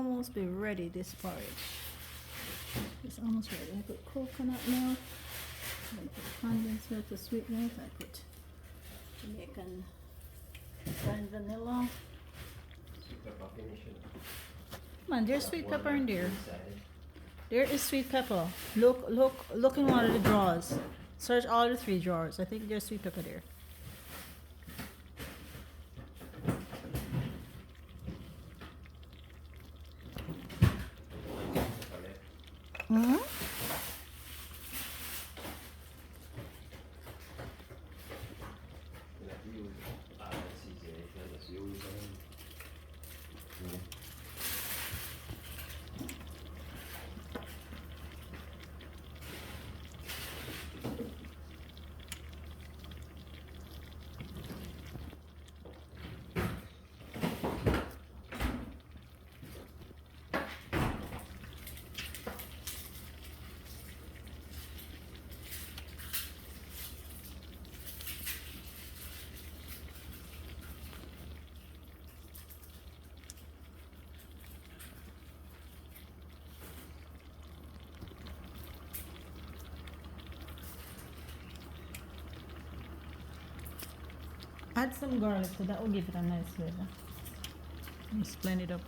almost be ready, this porridge. It's almost ready. I put coconut milk, I put condensed milk to sweeten it, I put Jamaican brand vanilla. Come on, there's sweet pepper in there. There is sweet pepper. Look in one of the drawers. Search all the 3 drawers. I think there's sweet pepper there. Mm-hmm. Add some garlic, so that will give it a nice flavor. Just blend it up.